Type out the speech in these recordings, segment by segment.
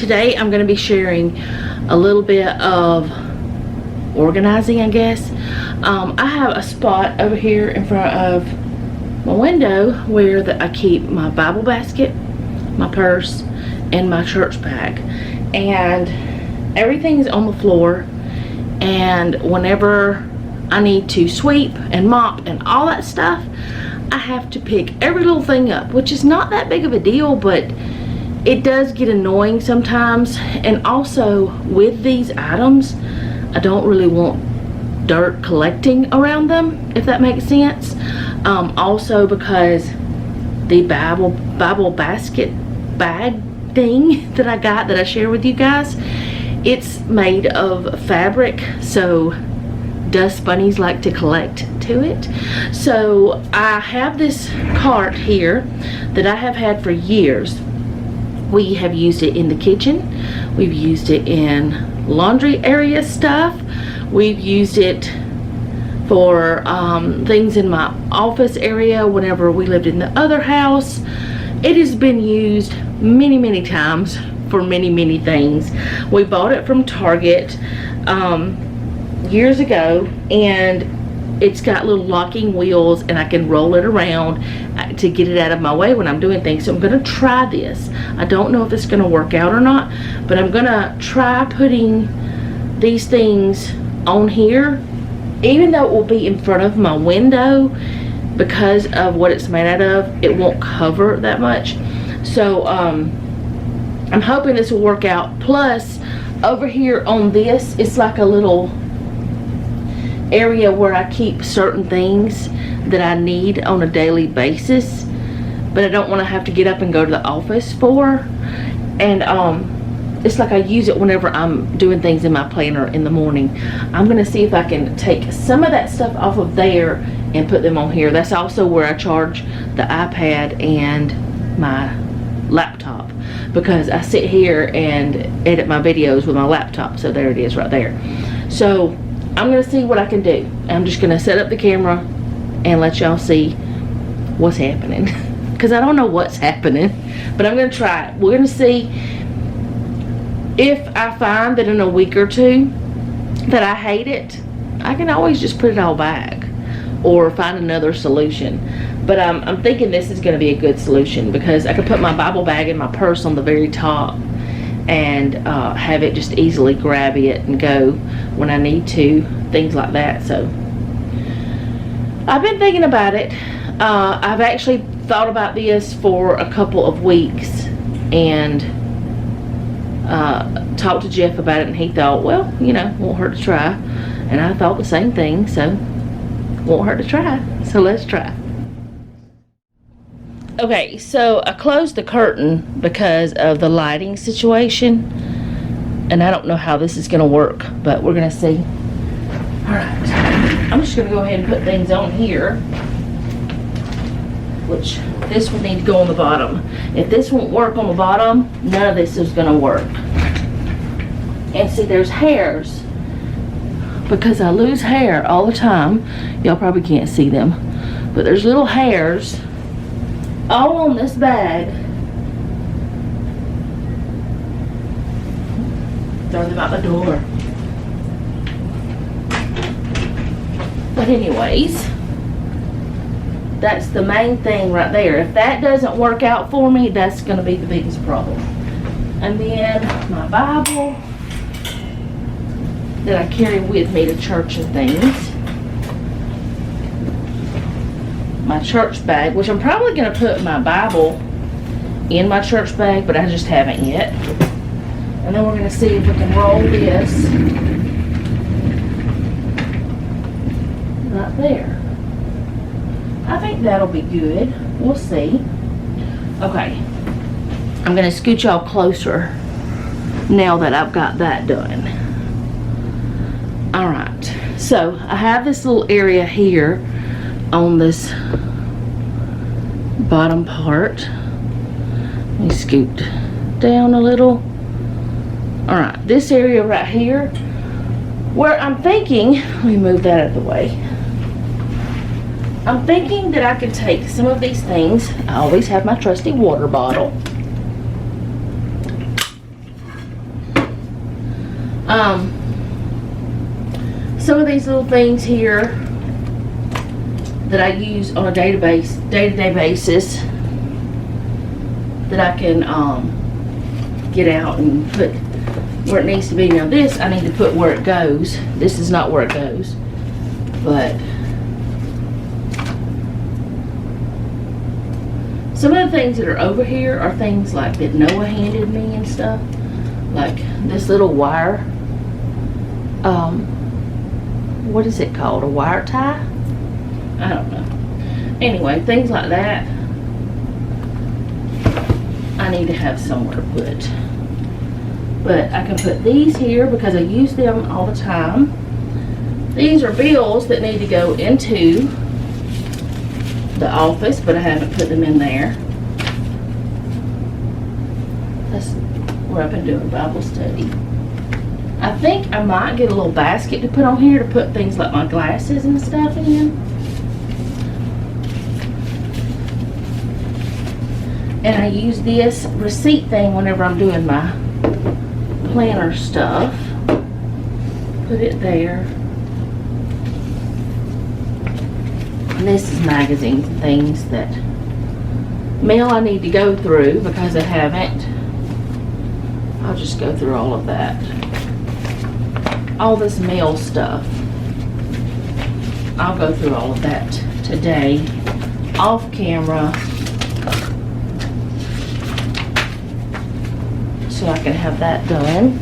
today I'm going to be sharing a little bit of organizing, I guess. I have a spot over here in front of my window where I keep my Bible basket, my purse, and my church bag. And everything's on the floor, and whenever I need to sweep and mop and all that stuff, I have to pick every little thing up, which is not that big of a deal, but it does get annoying sometimes. And also with these items, I don't really want dirt collecting around them, if that makes sense. Also because the Bible basket bag thing that I got, that I share with you guys, it's made of fabric, so dust bunnies like to collect to it. So I have this cart here that I have had for years. We have used it in the kitchen, we've used it in laundry area stuff, we've used it for things in my office area whenever we lived in the other house. It has been used many times for many things. We bought it from Target years ago, and it's got little locking wheels, and I can roll it around to get it out of my way when I'm doing things. So I'm going to try this. I don't know if it's going to work out or not, but I'm going to try putting these things on here, even though it will be in front of my window. Because of what it's made out of, it won't cover that much. So I'm hoping this will work out. Plus, over here on this, it's like a little area where I keep certain things that I need on a daily basis, but I don't want to have to get up and go to the office for. And it's like I use it whenever I'm doing things in my planner in the morning. I'm going to see if I can take some of that stuff off of there and put them on here. That's also where I charge the iPad and my laptop, because I sit here and edit my videos with my laptop. So there it is right there. So I'm going to see what I can do. I'm just going to set up the camera and let y'all see what's happening, because I don't know what's happening, but I'm going to try it. We're going to see if I find that in a week or two that I hate it. I can always just put it all back or find another solution. But I'm thinking this is going to be a good solution, because I could put my Bible bag and my purse on the very top and have it just easily grab it and go when I need to, things like that. So I've been thinking about it. I've actually thought about this for a couple of weeks and talked to Jeff about it, and he thought, well, you know, won't hurt to try. And I thought the same thing, so won't hurt to try. So let's try. Okay, so I closed the curtain because of the lighting situation, and I don't know how this is going to work, but we're going to see. Alright, I'm just going to go ahead and put things on here, which this would need to go on the bottom. If this won't work on the bottom, none of this is going to work. And see, there's hairs, because I lose hair all the time. Y'all probably can't see them, but there's little hairs all on this bag. Throw them out the door. But anyways, that's the main thing right there. If that doesn't work out for me, that's going to be the biggest problem. And then my Bible that I carry with me to church and things. My church bag, which I'm probably going to put my Bible in my church bag, but I just haven't yet. And then we're going to see if we can roll this right there. I think that'll be good. We'll see. Okay. I'm going to scoot y'all closer now that I've got that done. Alright. So, I have this little area here on this bottom part. Let me scoot down a little. Alright. This area right here, where I'm thinking, let me move that out of the way. I'm thinking that I could take some of these things. I always have my trusty water bottle. Some of these little things here that I use on a day-to-day basis that I can get out and put where it needs to be. Now this I need to put where it goes. This is not where it goes, but some of the things that are over here are things like that Noah handed me and stuff, like this little wire, what is it called, a wire tie? I don't know. Anyway, things like that I need to have somewhere to put. But I can put these here because I use them all the time. These are bills that need to go into the office, but I haven't put them in there. That's where I've been doing Bible study. I think I might get a little basket to put on here to put things like my glasses and stuff in. And I use this receipt thing whenever I'm doing my planner stuff. Put it there. And this is magazines and things that mail I need to go through because I haven't. I'll just go through all of that. All this mail stuff. I'll go through all of that today off camera so I can have that done.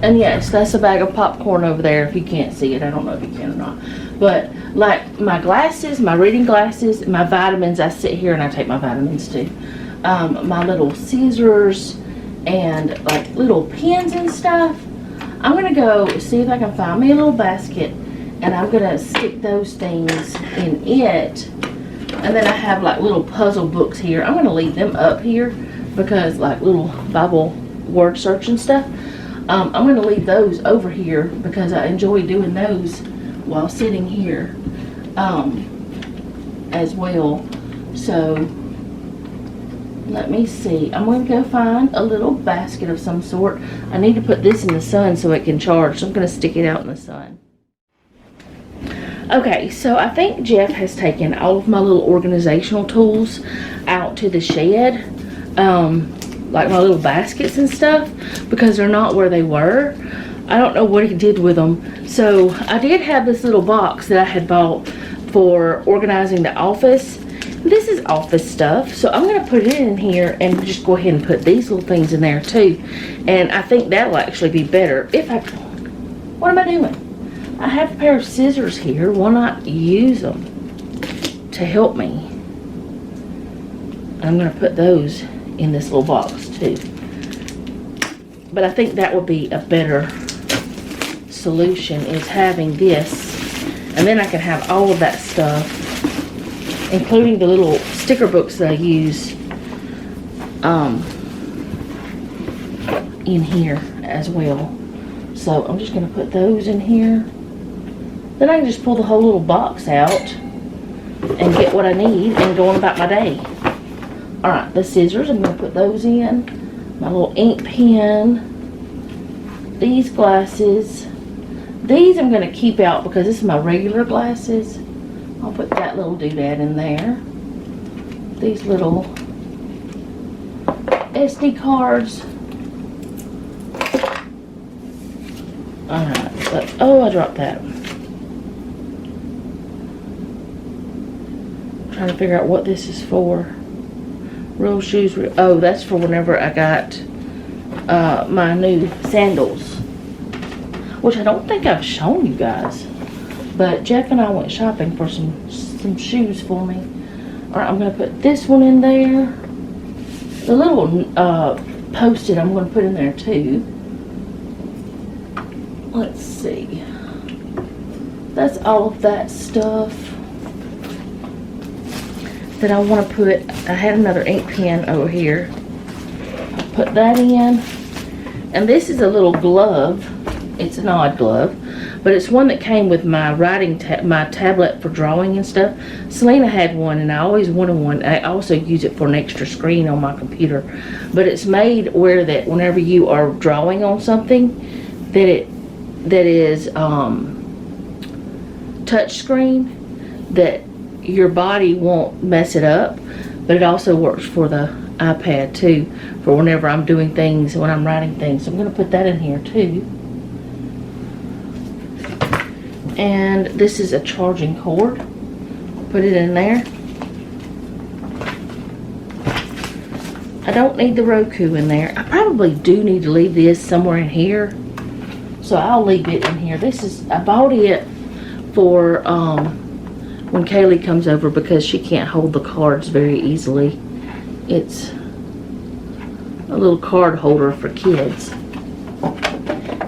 And yes, that's a bag of popcorn over there if you can't see it. I don't know if you can or not. But like my glasses, my reading glasses, my vitamins, I sit here and I take my vitamins too. My little scissors and like little pens and stuff. I'm gonna go see if I can find me a little basket and I'm gonna stick those things in it. And then I have like little puzzle books here. I'm gonna leave them up here because like little Bible word search and stuff. I'm going to leave those over here because I enjoy doing those while sitting here as well. So let me see. I'm going to go find a little basket of some sort. I need to put this in the sun so it can charge. So I'm going to stick it out in the sun. Okay, so I think Jeff has taken all of my little organizational tools out to the shed. Like my little baskets and stuff, because they're not where they were. I don't know what he did with them. So I did have this little box that I had bought for organizing the office. This is office stuff, so I'm gonna put it in here and just go ahead and put these little things in there too. And I think that'll actually be better if I, what am I doing? I have a pair of scissors here. Why not use them to help me? I'm gonna put those in this little box too. But I think that would be a better solution, is having this, and then I can have all of that stuff, including the little sticker books that I use in here as well. So I'm just going to put those in here. Then I can just pull the whole little box out and get what I need and go on about my day. Alright, the scissors, I'm going to put those in. My little ink pen. These glasses. These I'm going to keep out because this is my regular glasses. I'll put that little doodad in there. These little SD cards. Alright, oh, I dropped that. I'm trying to figure out what this is for. Real shoes, oh, that's for whenever I got my new sandals, which I don't think I've shown you guys, but Jeff and I went shopping for some shoes for me. Alright, I'm going to put this one in there. The little post-it I'm going to put in there too. Let's see. That's all of that stuff that I want to put. I had another ink pen over here. I'll put that in. And this is a little glove It's an odd glove, but it's one that came with my my tablet for drawing and stuff. Selena had one, and I always wanted one. I also use it for an extra screen on my computer, but it's made where that whenever you are drawing on something, that is touch screen, that your body won't mess it up. But it also works for the iPad too, for whenever I'm doing things, when I'm writing things. So I'm going to put that in here too. And this is a charging cord. Put it in there. I don't need the Roku in there. I probably do need to leave this somewhere in here, so I'll leave it in here. I bought it for when Kaylee comes over, because she can't hold the cards very easily. It's a little card holder for kids,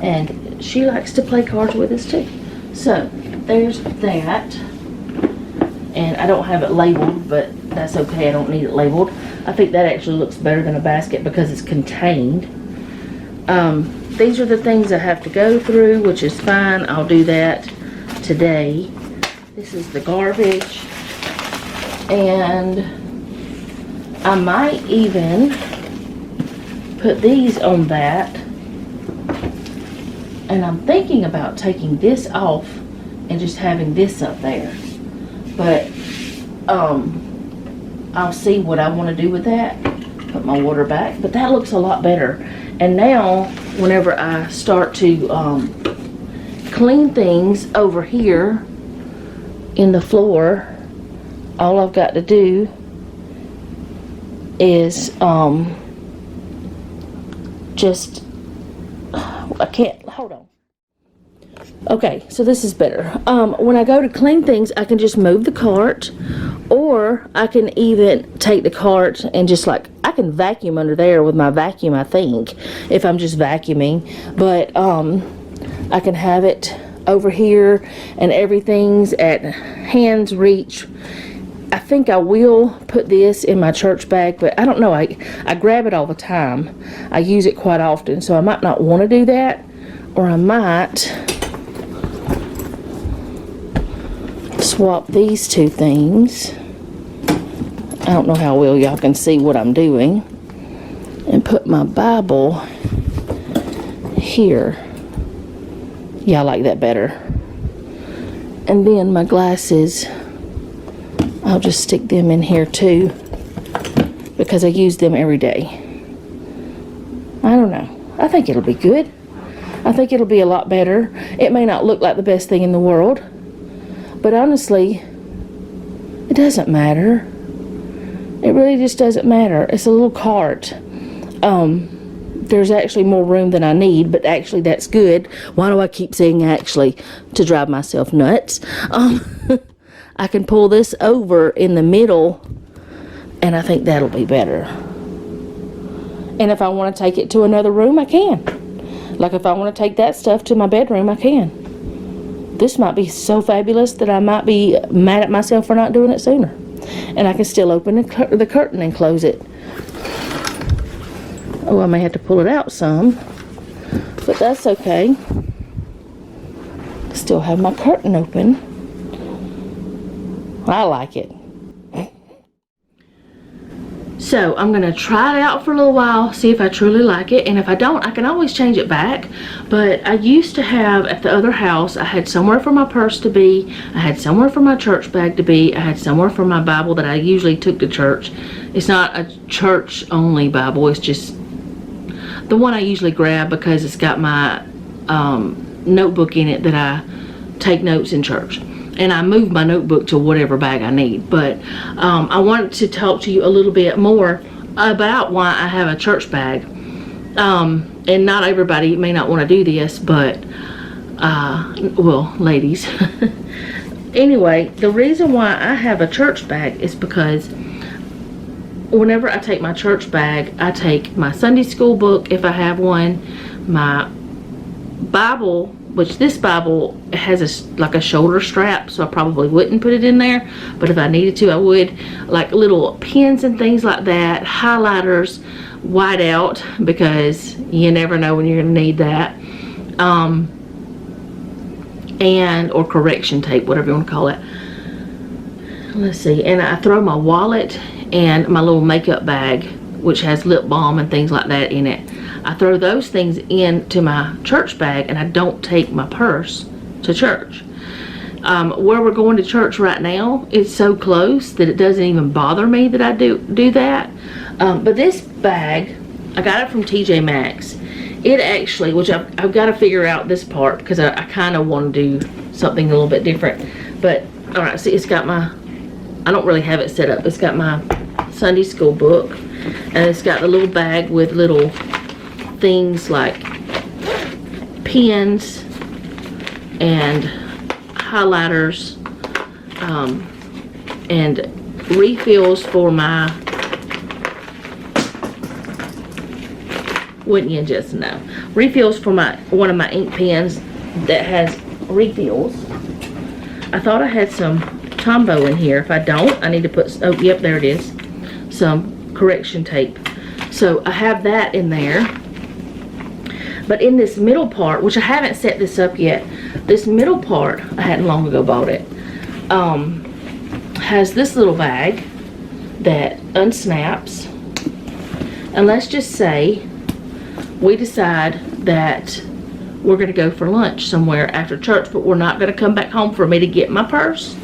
and she likes to play cards with us too. So there's that, and I don't have it labeled, but that's okay. I don't need it labeled. I think that actually looks better than a basket because it's contained. These are the things I have to go through, which is fine. I'll do that today. This is the garbage, and I might even put these on that. And I'm thinking about taking this off and just having this up there. But I'll see what I want to do with that. Put my water back. But that looks a lot better. And now, whenever I start to clean things over here in the floor, all I've got to do is I can't, hold on. Okay, so this is better. When I go to clean things, I can just move the cart, or I can even take the cart and just I can vacuum under there with my vacuum, I think, if I'm just vacuuming. But I can have it over here, and everything's at hand's reach. I think I will put this in my church bag, but I don't know. I grab it all the time. I use it quite often, so I might not want to do that, or I might swap these two things. I don't know how well y'all can see what I'm doing, and put my Bible here. Yeah, I like that better. And then my glasses, I'll just stick them in here too, because I use them every day. I don't know. I think it'll be good. I think it'll be a lot better. It may not look like the best thing in the world, but honestly, it doesn't matter. It really just doesn't matter. It's a little cart. There's actually more room than I need, but actually that's good. Why do I keep saying actually? To drive myself nuts. I can pull this over in the middle, and I think that'll be better. And if I want to take it to another room, I can. Like if I want to take that stuff to my bedroom, I can. This might be so fabulous that I might be mad at myself for not doing it sooner. And I can still open the curtain and close it. Oh, I may have to pull it out some, but that's okay. Still have my curtain open. I like it. So I'm going to try it out for a little while, see if I truly like it, and if I don't, I can always change it back. But I used to have, at the other house, I had somewhere for my purse to be, I had somewhere for my church bag to be, I had somewhere for my Bible that I usually took to church. It's not a church only Bible, it's just the one I usually grab because it's got my notebook in it that I take notes in church. And I move my notebook to whatever bag I need. But I wanted to talk to you a little bit more about why I have a church bag. And not everybody may not want to do this, but, well, ladies. Anyway, the reason why I have a church bag is because whenever I take my church bag, I take my Sunday school book, if I have one, my Bible, which this Bible has like a shoulder strap, so I probably wouldn't put it in there, but if I needed to, I would. Like little pens and things like that, highlighters, whiteout, because you never know when you're going to need that. and or correction tape, whatever you want to call it. Let's see, and I throw my wallet and my little makeup bag, which has lip balm and things like that in it. I throw those things into my church bag, and I don't take my purse to church. Where we're going to church right now, it's so close that it doesn't even bother me that I do that. But this bag, I got it from TJ Maxx. It actually, which I've got to figure out this part because I kind of want to do something a little bit different. But all right, see, it's got my, I don't really have it set up. It's got my Sunday school book, and it's got the little bag with little things like pens and highlighters, and refills for my, wouldn't you just know, refills for my one of my ink pens that has refills. I thought I had some Tombow in here. If I don't, I need to put, oh yep, there it is, some correction tape. So I have that in there. But in this middle part, which I haven't set this up yet, this middle part, I hadn't long ago bought it, has this little bag that unsnaps. And let's just say we decide that we're going to go for lunch somewhere after church, but we're not going to come back home for me to get my purse.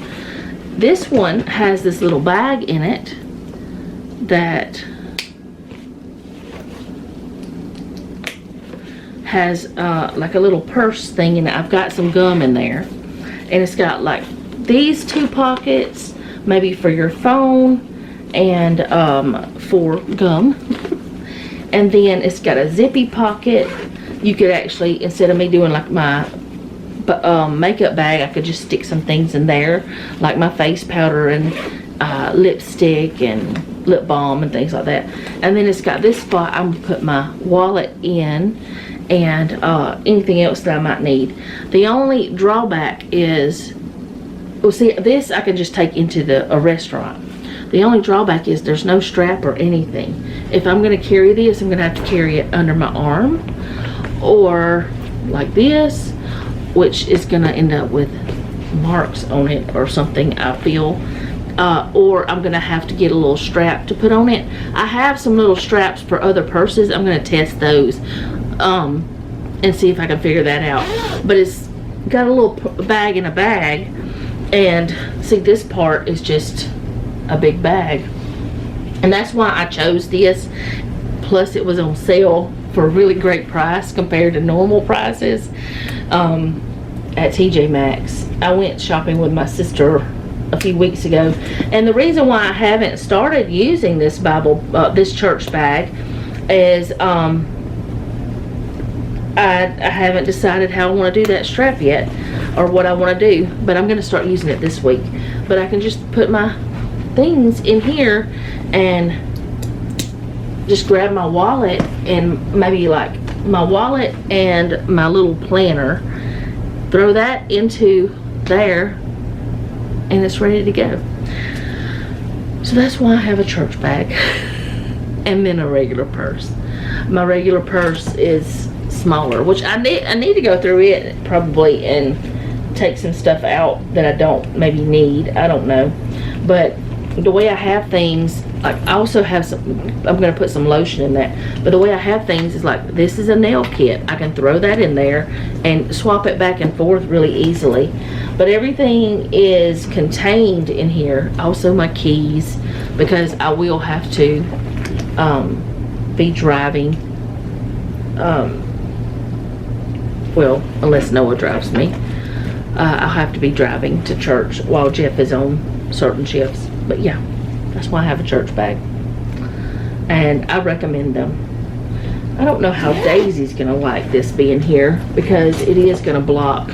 This one has this little bag in it that has like a little purse thing in it. I've got some gum in there, and it's got like these two pockets, maybe for your phone and for gum. And then it's got a zippy pocket. You could actually, instead of me doing like my makeup bag, I could just stick some things in there, like my face powder and lipstick and lip balm and things like that. And then it's got this spot I'm gonna put my wallet in and anything else that I might need. The only drawback is, well, see, this I can just take into a restaurant. The only drawback is there's no strap or anything. If I'm going to carry this, I'm going to have to carry it under my arm or like this, which is going to end up with marks on it or something, I feel. Or I'm going to have to get a little strap to put on it. I have some little straps for other purses. I'm going to test those and see if I can figure that out. But it's got a little bag in a bag, and see, this part is just a big bag, and that's why I chose this. Plus it was on sale for a really great price compared to normal prices at TJ Maxx. I went shopping with my sister a few weeks ago, and the reason why I haven't started using this this church bag is I haven't decided how I want to do that strap yet, or what I want to do, but I'm going to start using it this week. But I can just put my things in here and just grab my wallet, and maybe like my wallet and my little planner, throw that into there, and it's ready to go. So that's why I have a church bag and then a regular purse. My regular purse is smaller, which I need to go through it probably and take some stuff out that I don't maybe need. I don't know, but the way I have things, like I also have some, I'm going to put some lotion in that, but the way I have things is like, this is a nail kit. I can throw that in there and swap it back and forth really easily. But everything is contained in here. Also my keys, because I will have to be driving, well, unless Noah drives me. I'll have to be driving to church while Jeff is on certain shifts. But yeah, that's why I have a church bag, and I recommend them. I don't know how Daisy's gonna like this being here, because it is gonna block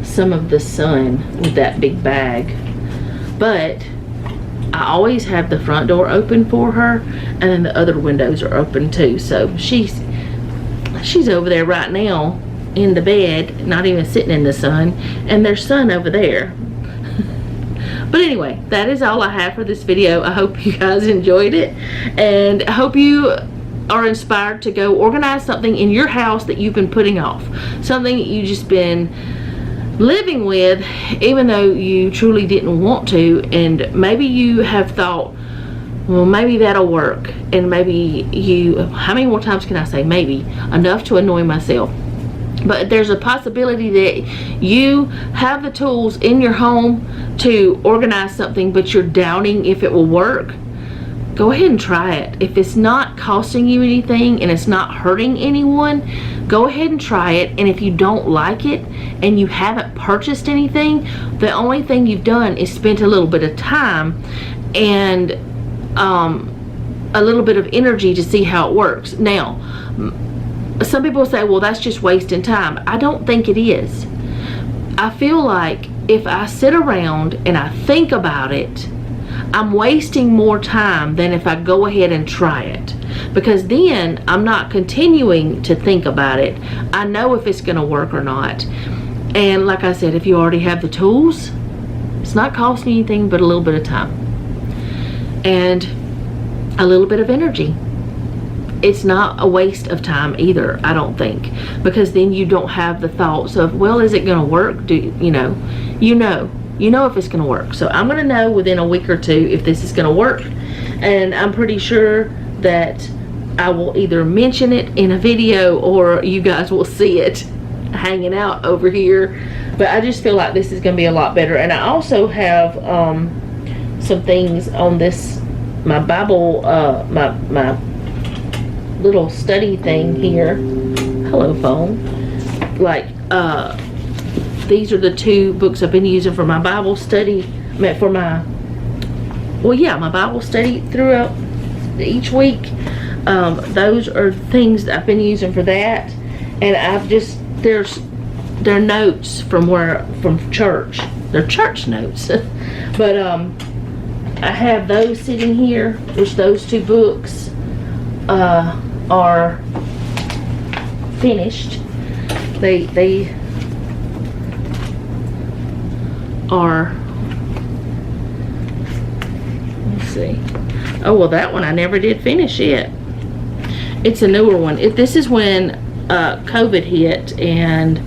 some of the sun with that big bag. But I always have the front door open for her, and then the other windows are open too. So she's over there right now in the bed, not even sitting in the sun, and there's sun over there. But anyway, that is all I have for this video. I hope you guys enjoyed it, and I hope you are inspired to go organize something in your house that you've been putting off, something that you've just been living with even though you truly didn't want to, and maybe you have thought, well, maybe that'll work, and maybe how many more times can I say maybe? Enough to annoy myself. But there's a possibility that you have the tools in your home to organize something, but you're doubting if it will work. Go ahead and try it. If it's not costing you anything and it's not hurting anyone, go ahead and try it. And if you don't like it and you haven't purchased anything, the only thing you've done is spent a little bit of time and a little bit of energy to see how it works. Now, some people say, well, that's just wasting time. I don't think it is. I feel like if I sit around and I think about it, I'm wasting more time than if I go ahead and try it, because then I'm not continuing to think about it. I know if it's going to work or not. And like I said, if you already have the tools, it's not costing you anything but a little bit of time and a little bit of energy. It's not a waste of time either, I don't think, because then you don't have the thoughts of, well, is it going to work? You know if it's going to work. So I'm going to know within a week or two if this is going to work, and I'm pretty sure that I will either mention it in a video or you guys will see it hanging out over here. But I just feel like this is going to be a lot better. And I also have some things on this, my Bible, my little study thing here. Hello, phone. Like, these are the two books I've been using for my Bible study, my Bible study throughout each week. Those are things that I've been using for that, and they're notes from church. They're church notes, but I have those sitting here, which those two books are finished. They are, let's see, oh well, that one I never did finish yet. It's a newer one. This is when COVID hit, and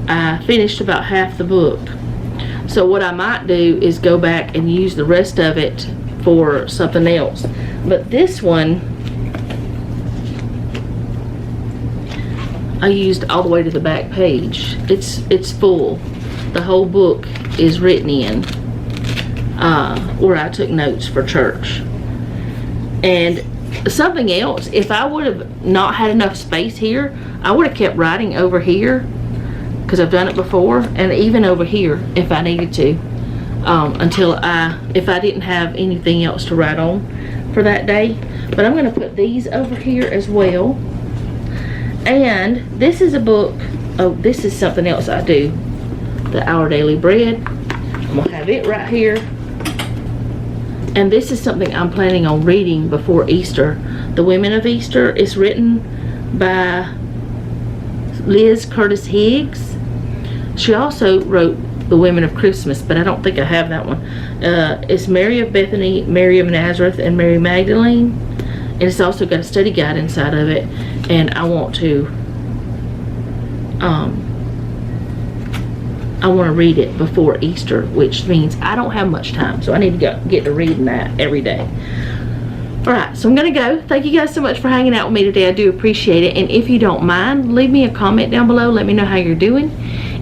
I finished about half the book. So what I might do is go back and use the rest of it for something else. But this one I used all the way to the back page. It's full. The whole book is written in where I took notes for church. And something else, if I would have not had enough space here, I would have kept writing over here, because I've done it before, and even over here if I needed to, if I didn't have anything else to write on for that day. But I'm going to put these over here as well. And this is a book. Oh, this is something else I do. The Our Daily Bread. I'm going to have it right here. And this is something I'm planning on reading before Easter. The Women of Easter is written by Liz Curtis Higgs. She also wrote The Women of Christmas, but I don't think I have that one. It's Mary of Bethany, Mary of Nazareth, and Mary Magdalene. And it's also got a study guide inside of it. And I want to read it before Easter, which means I don't have much time. So I need to get to reading that every day. Alright, so I'm going to go. Thank you guys so much for hanging out with me today. I do appreciate it. And if you don't mind, leave me a comment down below. Let me know how you're doing.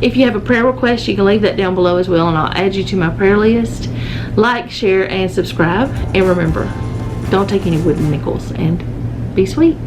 If you have a prayer request, you can leave that down below as well, and I'll add you to my prayer list. Like, share, and subscribe. And remember, don't take any wooden nickels, and be sweet.